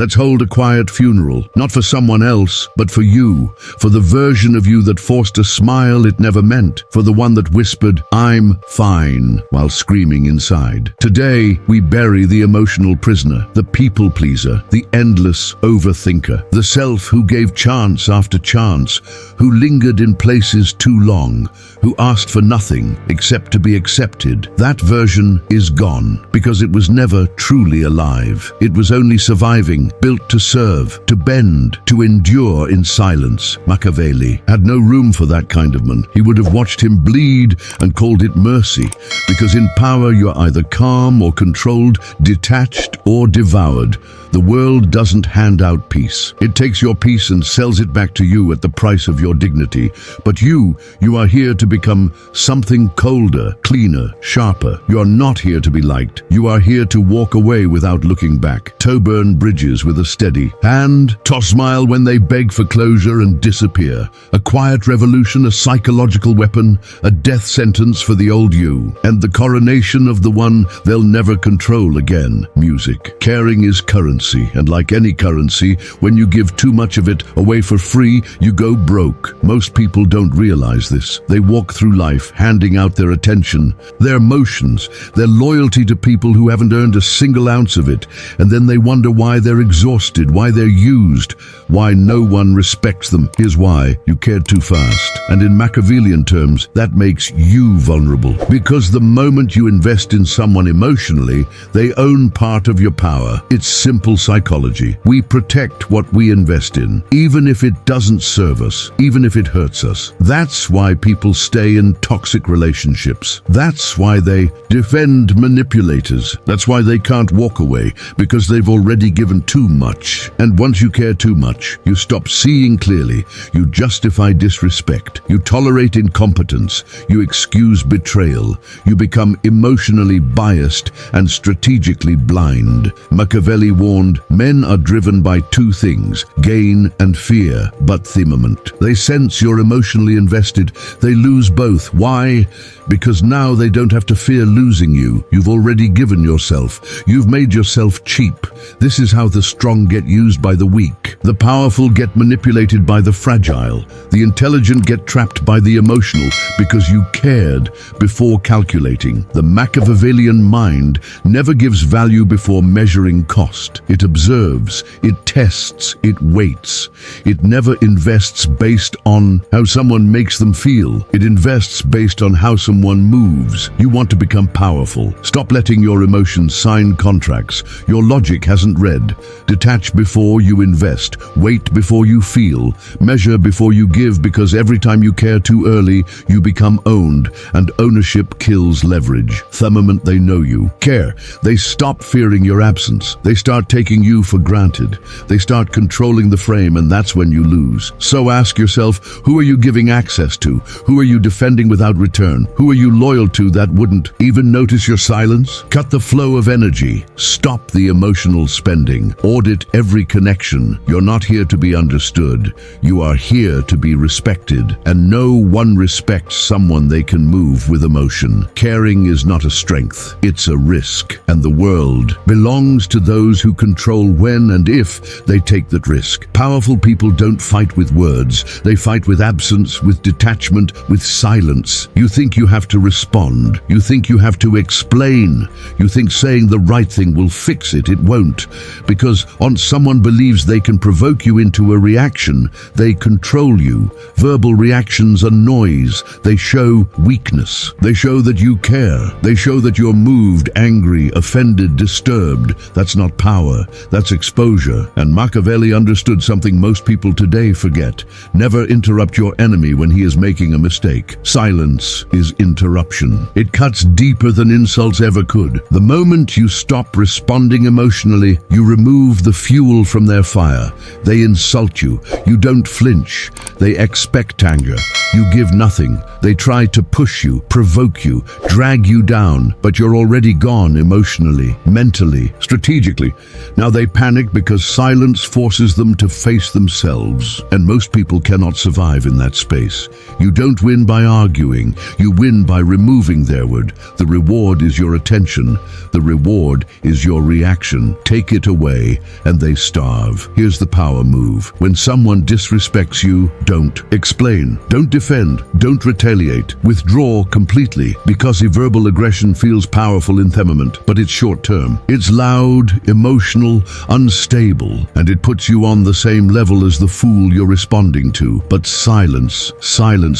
Let's hold a quiet funeral, not for someone else, but for you, for the version of you that forced a smile it never meant, for the one that whispered, "I'm fine," while screaming inside. Today, we bury the emotional prisoner, the people pleaser, the endless overthinker, the self who gave chance after chance, who lingered in places too long, who asked for nothing except to be accepted. That version is gone because it was never truly alive. It was only surviving, built to serve, to bend, to endure in silence. Machiavelli had no room for that kind of man. He would have watched him bleed and called it mercy, because in power you're either calm or controlled, detached or devoured. The world doesn't hand out peace. It takes your peace and sells it back to you at the price of your dignity. But you are here to become something colder, cleaner, sharper. You are not here to be liked. You are here to walk away without looking back. To burn bridges with a steady hand, to smile when they beg for closure and disappear. A quiet revolution, a psychological weapon, a death sentence for the old you, and the coronation of the one they'll never control again. Music. Caring is currency. And like any currency, when you give too much of it away for free, you go broke. Most people don't realize this. They walk through life handing out their attention, their emotions, their loyalty to people who haven't earned a single ounce of it, and then they wonder why they're exhausted, why they're used, why no one respects them. Here's why: you cared too fast. And in Machiavellian terms, that makes you vulnerable. Because the moment you invest in someone emotionally, they own part of your power. It's simple psychology. We protect what we invest in, even if it doesn't serve us, even if it hurts us. That's why people stay in toxic relationships. That's why they defend manipulators. That's why they can't walk away, because they've already given too much. And once you care too much, you stop seeing clearly. You justify disrespect. You tolerate incompetence. You excuse betrayal. You become emotionally biased and strategically blind. Machiavelli warned, men are driven by two things, gain and fear, but firmament. They sense you're emotionally invested. They lose both. Why? Because now they don't have to fear losing you. You've already given yourself. You've made yourself cheap. This is how the strong get used by the weak. The powerful get manipulated by the fragile. The intelligent get trapped by the emotional because you cared before calculating. The Machiavellian mind never gives value before measuring cost. It observes, it tests, it waits. It never invests based on how someone makes them feel. It invests based on how someone moves. You want to become powerful. Stop letting your emotions sign contracts your logic hasn't read. Detach before you invest. Wait before you feel. Measure before you give, because every time you care too early, you become owned, and ownership kills leverage. Firmament, they know you. Care. They stop fearing your absence. They start taking you for granted. They start controlling the frame, and that's when you lose. So ask yourself, who are you giving access to? Who are you defending without return? Who are you loyal to that wouldn't even notice your silence? Cut the flow of energy. Stop the emotional spending. Audit every connection. You're not here to be understood. You are here to be respected. And no one respects someone they can move with emotion. Caring is not a strength. It's a risk. And the world belongs to those who control when and if they take that risk. Powerful people don't fight with words. They fight with absence, with detachment, with silence. You think you have to respond. You think you have to explain. You think saying the right thing will fix it. It won't. Because once someone believes they can provoke you into a reaction, they control you. Verbal reactions are noise. They show weakness. They show that you care. They show that you're moved, angry, offended, disturbed. That's not power. That's exposure. And Machiavelli understood something most people today forget. Never interrupt your enemy when he is making a mistake. Silence is interruption. It cuts deeper than insults ever could. The moment you stop responding emotionally, you remove the fuel from their fire. They insult you. You don't flinch. They expect anger. You give nothing. They try to push you, provoke you, drag you down, but you're already gone emotionally, mentally, strategically. Now they panic because silence forces them to face themselves, and most people cannot survive in that space. You don't win by arguing, you win by removing their word. The reward is your attention, the reward is your reaction. Take it away, and they starve. Here's the power move. When someone disrespects you, don't explain, don't defend, don't retaliate. Withdraw completely, because verbal aggression feels powerful in temperament, but it's short-term. It's loud, emotional, unstable, and it puts you on the same level as the fool you're responding to. But silence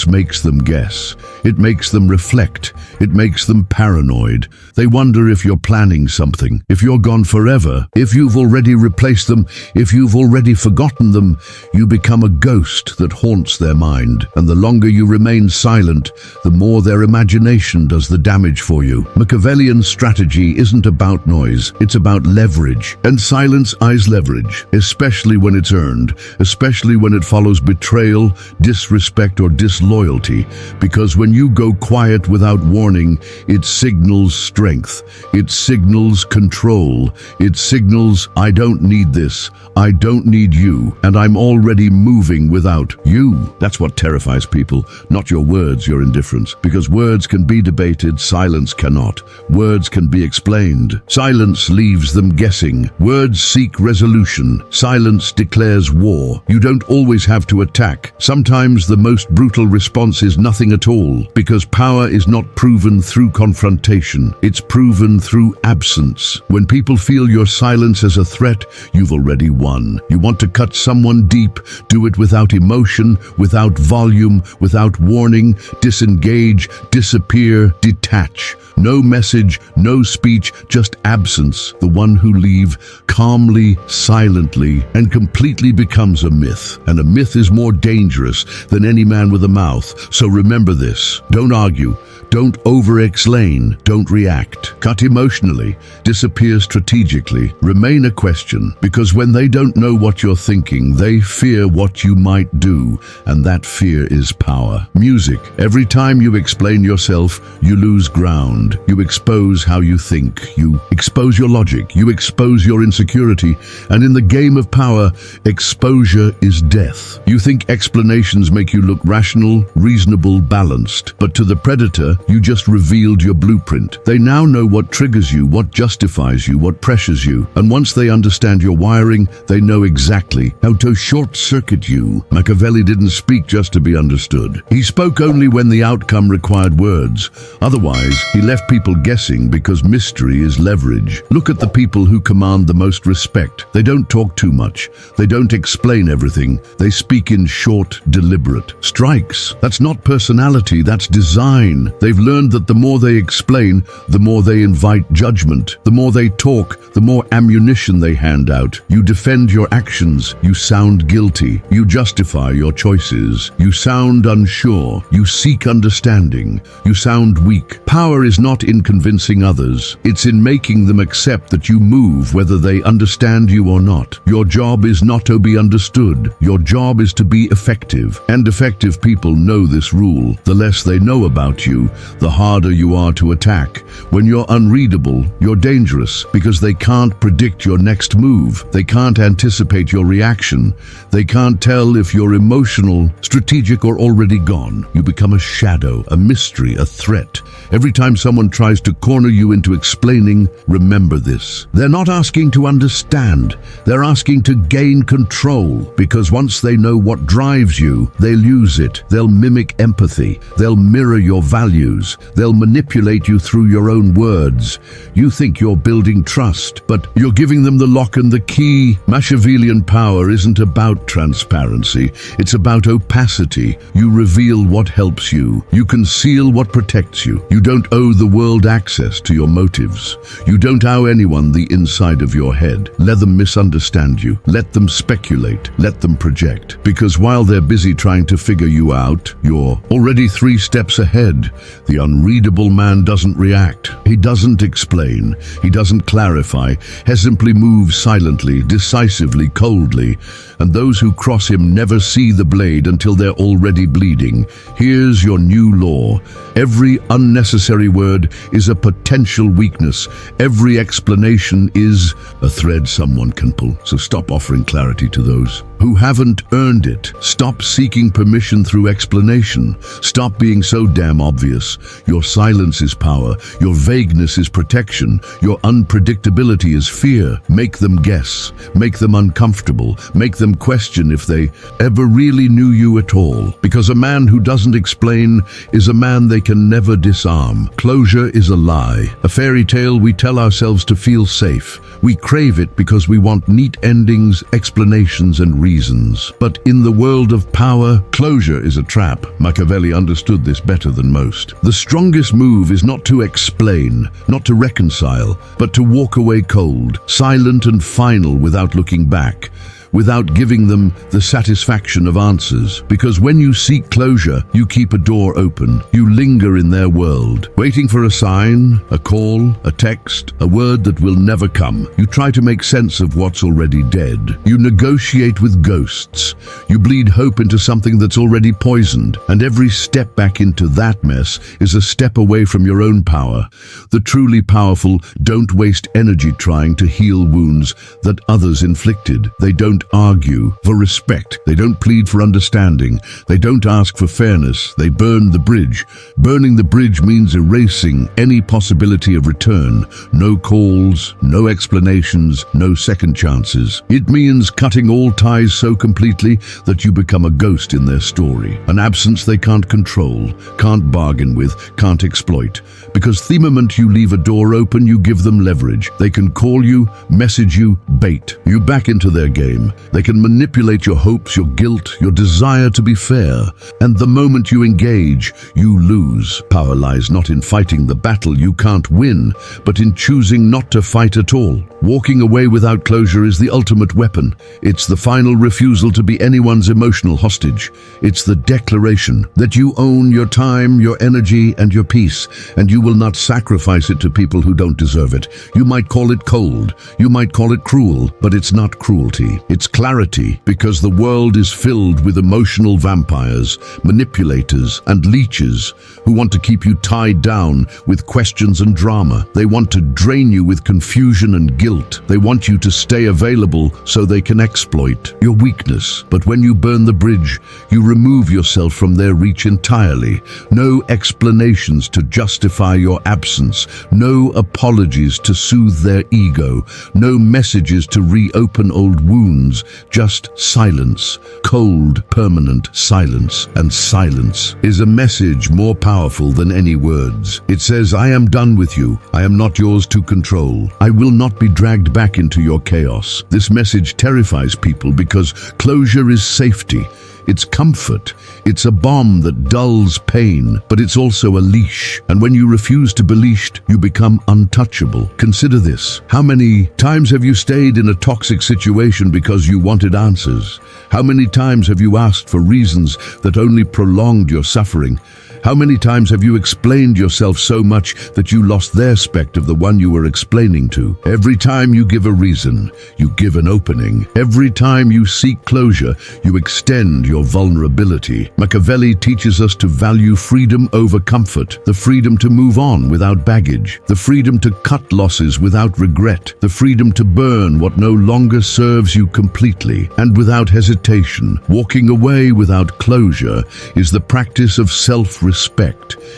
makes them guess. It makes them reflect. It makes them paranoid. They wonder if you're planning something, if you're gone forever, if you've already replaced them, if you've already forgotten them. You become a ghost that haunts their mind, and the longer you remain silent, the more their imagination does the damage for you. Machiavellian strategy isn't about noise, it's about leverage. And silence is leverage, especially when it's earned, especially when it follows betrayal, disrespect, or disloyalty. Because when you go quiet without warning, it signals strength, it signals control, it signals, I don't need this, I don't need you, and I'm already moving without you. That's what terrifies people, not your words, your indifference. Because words can be debated, silence cannot. Words can be explained. Silence leaves them guessing. Words seek resolution. Silence declares war. You don't always have to attack. Sometimes the most brutal response is nothing at all, because power is not proven through confrontation. It's proven through absence. When people feel your silence as a threat, you've already won. You want to cut someone deep, do it without emotion, without volume, without warning. Disengage, disappear, detach. No message, no speech, just absence. The one who leaves calmly, silently, and completely becomes a myth. And a myth is more dangerous than any man with a mouth. So remember this. Don't argue. Don't over-explain. Don't react. Cut emotionally. Disappear strategically. Remain a question. Because when they don't know what you're thinking, they fear what you might do. And that fear is power. Music. Every time you explain yourself, you lose ground. You expose how you think. You expose your logic. You expose your insecurity. And in the game of power, exposure is death. You think explanations make you look rational, reasonable, balanced. But to the predator, you just revealed your blueprint. They now know what triggers you, what justifies you, what pressures you. And once they understand your wiring, they know exactly how to short-circuit you. Machiavelli didn't speak just to be understood. He spoke only when the outcome required words. Otherwise, he left people guessing, because mystery is leverage. Look at the people who command the most respect. They don't talk too much. They don't explain everything. They speak in short, deliberate strikes. That's not personality, that's design. They've learned that the more they explain, the more they invite judgment. The more they talk, the more ammunition they hand out. You defend your actions. You sound guilty. You justify your choices. You sound unsure. You seek understanding. You sound weak. Power is not in convincing others. It's in making them accept that you move whether they understand you or not. Your job is not to be understood. Your job is to be effective. And effective people know this rule. The less they know about you, the harder you are to attack. When you're unreadable, you're dangerous, because they can't predict your next move. They can't anticipate your reaction. They can't tell if you're emotional, strategic, or already gone. You become a shadow, a mystery, a threat. Every time someone tries to corner you into explaining, remember this. They're not asking to understand. They're asking to gain control, because once they know what drives you, they'll use it. They'll mimic empathy. They'll mirror your values. They'll manipulate you through your own words. You think you're building trust, but you're giving them the lock and the key. Machiavellian power isn't about transparency. It's about opacity. You reveal what helps you. You conceal what protects you. You don't owe the world access to your motives. You don't owe anyone the inside of your head. Let them misunderstand you. Let them speculate. Let them project. Because while they're busy trying to figure you out, you're already 3 steps ahead. The unreadable man doesn't react. He doesn't explain. He doesn't clarify. He simply moves silently, decisively, coldly. And those who cross him never see the blade until they're already bleeding. Here's your new law. Every unnecessary word word is a potential weakness. Every explanation is a thread someone can pull. So stop offering clarity to those who haven't earned it. Stop seeking permission through explanation. Stop being so damn obvious. Your silence is power. Your vagueness is protection. Your unpredictability is fear. Make them guess. Make them uncomfortable. Make them question if they ever really knew you at all. Because a man who doesn't explain is a man they can never disarm. Closure is a lie. A fairy tale we tell ourselves to feel safe. We crave it because we want neat endings, explanations, and reasons. But in the world of power, closure is a trap. Machiavelli understood this better than most. The strongest move is not to explain, not to reconcile, but to walk away cold, silent and final without looking back, without giving them the satisfaction of answers. Because when you seek closure, you keep a door open. You linger in their world, waiting for a sign, a call, a text, a word that will never come. You try to make sense of what's already dead. You negotiate with ghosts. You bleed hope into something that's already poisoned. And every step back into that mess is a step away from your own power. The truly powerful don't waste energy trying to heal wounds that others inflicted. They don't argue for respect. They don't plead for understanding. They don't ask for fairness. They burn the bridge. Burning the bridge means erasing any possibility of return. No calls, no explanations, no second chances. It means cutting all ties so completely that you become a ghost in their story. An absence they can't control, can't bargain with, can't exploit. Because the moment you leave a door open, you give them leverage. They can call you, message you, bait you back into their game. They can manipulate your hopes, your guilt, your desire to be fair. And the moment you engage, you lose. Power lies not in fighting the battle you can't win, but in choosing not to fight at all. Walking away without closure is the ultimate weapon. It's the final refusal to be anyone's emotional hostage. It's the declaration that you own your time, your energy, and your peace, and you will not sacrifice it to people who don't deserve it. You might call it cold, you might call it cruel, but it's not cruelty. It's clarity, because the world is filled with emotional vampires, manipulators, and leeches who want to keep you tied down with questions and drama. They want to drain you with confusion and guilt. They want you to stay available so they can exploit your weakness. But when you burn the bridge, you remove yourself from their reach entirely. No explanations to justify your absence. No apologies to soothe their ego. No messages to reopen old wounds. Just silence. Cold, permanent silence. And silence is a message more powerful than any words. It says, I am done with you. I am not yours to control. I will not be dragged back into your chaos. This message terrifies people because closure is safety. It's comfort. It's a bomb that dulls pain, but it's also a leash. And when you refuse to be leashed, you become untouchable. Consider this. How many times have you stayed in a toxic situation because you wanted answers? How many times have you asked for reasons that only prolonged your suffering? How many times have you explained yourself so much that you lost the aspect of the one you were explaining to? Every time you give a reason, you give an opening. Every time you seek closure, you extend your vulnerability. Machiavelli teaches us to value freedom over comfort, the freedom to move on without baggage, the freedom to cut losses without regret, the freedom to burn what no longer serves you completely and without hesitation. Walking away without closure is the practice of self-respect.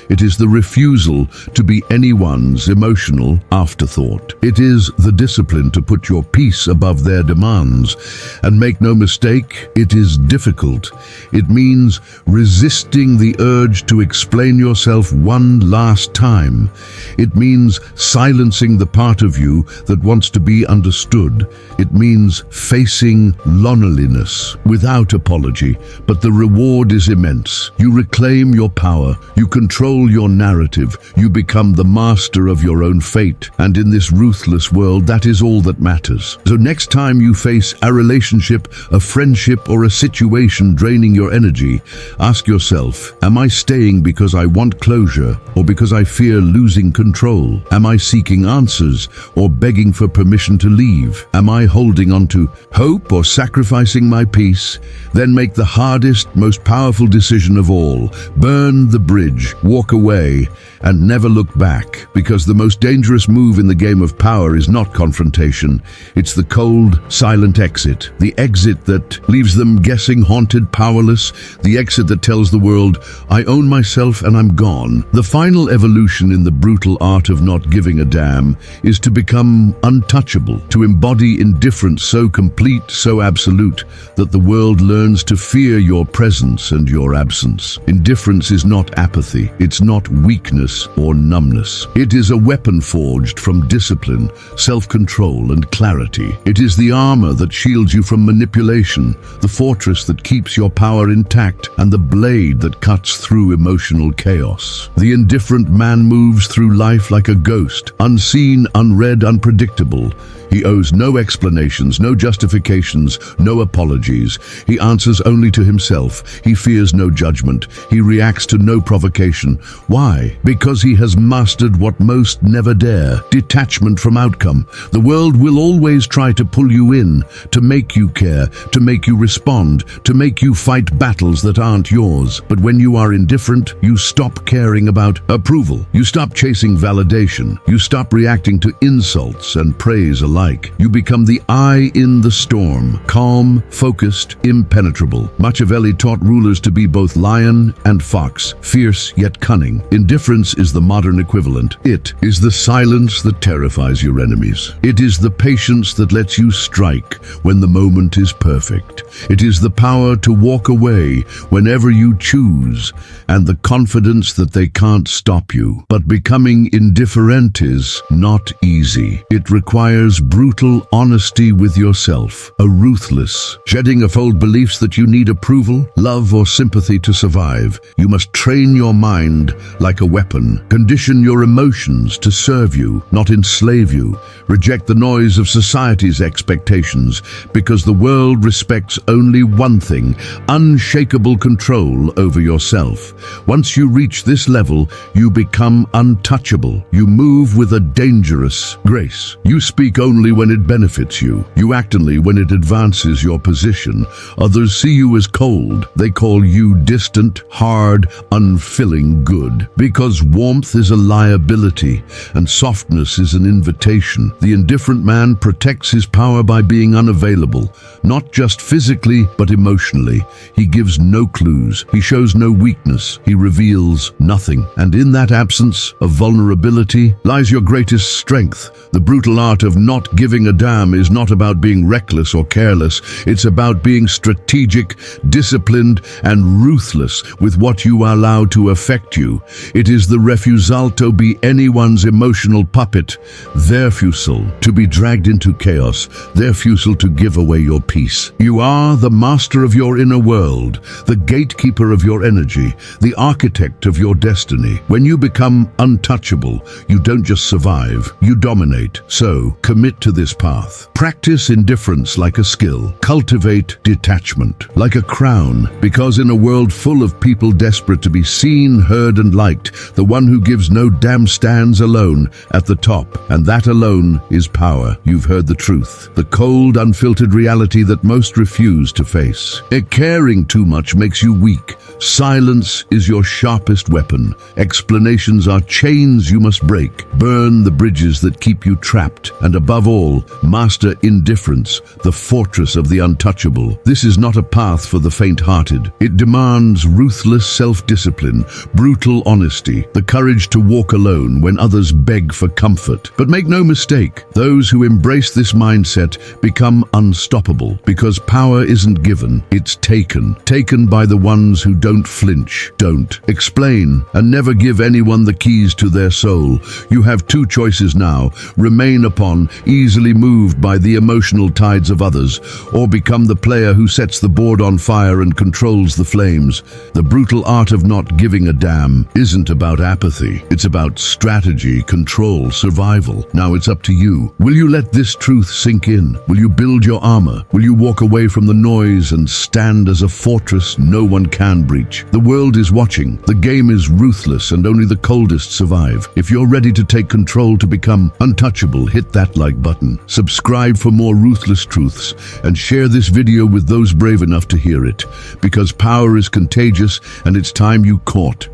It is the refusal to be anyone's emotional afterthought. It is the discipline to put your peace above their demands. And make no mistake, it is difficult. It means resisting the urge to explain yourself one last time. It means silencing the part of you that wants to be understood. It means facing loneliness without apology, but the reward is immense. You reclaim your power. You control your narrative. You become the master of your own fate. And in this ruthless world, that is all that matters. So next time you face a relationship, a friendship, or a situation draining your energy, ask yourself, am I staying because I want closure or because I fear losing control? Am I seeking answers or begging for permission to leave? Am I holding on to hope or sacrificing my peace? Then make the hardest, most powerful decision of all. Burn the bridge, walk away, and never look back, because the most dangerous move in the game of power is not confrontation. It's the cold, silent exit. The exit that leaves them guessing, haunted, powerless. The exit that tells the world, I own myself and I'm gone. The final evolution in the brutal art of not giving a damn is to become untouchable, to embody indifference so complete, so absolute, that the world learns to fear your presence and your absence. Indifference is not apathy. It's not weakness or numbness. It is a weapon forged from discipline, self-control, and clarity. It is the armor that shields you from manipulation, the fortress that keeps your power intact, and the blade that cuts through emotional chaos. The indifferent man moves through life like a ghost, unseen, unread, unpredictable. He owes no explanations, no justifications, no apologies. He answers only to himself. He fears no judgment. He reacts to no provocation. Why? Because he has mastered what most never dare: detachment from outcome. The world will always try to pull you in, to make you care, to make you respond, to make you fight battles that aren't yours. But when you are indifferent, you stop caring about approval. You stop chasing validation. You stop reacting to insults and praise alike. You become the eye in the storm, calm, focused, impenetrable. Machiavelli taught rulers to be both lion and fox, fierce yet cunning. Indifference is the modern equivalent. It is the silence that terrifies your enemies. It is the patience that lets you strike when the moment is perfect. It is the power to walk away whenever you choose, and the confidence that they can't stop you. But becoming indifferent is not easy. It requires brutal honesty with yourself, a ruthless shedding of old beliefs that you need approval, love, or sympathy to survive. You must train your mind like a weapon, condition your emotions to serve you, not enslave you. Reject the noise of society's expectations, because the world respects only one thing: unshakable control over yourself. Once you reach this level, you become untouchable. You move with a dangerous grace. You speak only when it benefits you. You act only when it advances your position. Others see you as cold. They call you distant, hard, unfilling good. Because warmth is a liability and softness is an invitation. The indifferent man protects his power by being unavailable, not just physically, but emotionally. He gives no clues. He shows no weakness. He reveals nothing. And in that absence of vulnerability lies your greatest strength. The brutal art of not giving a damn is not about being reckless or careless. It's about being strategic, disciplined, and ruthless with what you allow to affect you. It is the refusal to be anyone's emotional puppet, their refusal to be dragged into chaos, their refusal to give away your peace. You are the master of your inner world, the gatekeeper of your energy, the architect of your destiny. When you become untouchable, you don't just survive, you dominate. So, commit to this path. Practice indifference like a skill. Cultivate detachment like a crown, because in a world full of people desperate to be seen, heard, and liked, the one who gives no damn stands alone at the top, and that alone is power. You've heard the truth, the cold, unfiltered reality that most refuse to face. Caring too much makes you weak. Silence is your sharpest weapon. Explanations are chains you must break. Burn the bridges that keep you trapped, and above all, master indifference, the fortress of the untouchable. This is not a path for the faint-hearted. It demands ruthless self-discipline, brutal honesty, the courage to walk alone when others beg for comfort. But make no mistake, those who embrace this mindset become unstoppable, because power isn't given, it's taken. Taken by the ones who don't flinch, don't explain, and never give anyone the keys to their soul. You have two choices now: remain upon, easily moved by the emotional tides of others, or become the player who sets the board on fire and controls the flames. The brutal art of not giving a damn isn't about apathy. It's about strategy, control, survival. Now it's up to you. Will you let this truth sink in? Will you build your armor? Will you walk away from the noise and stand as a fortress no one can breach? The world is watching. The game is ruthless, and only the coldest survive. If you're ready to take control, to become untouchable, hit that like button. Subscribe for more ruthless truths, and share this video with those brave enough to hear it. Because power is contagious, and it's time you caught.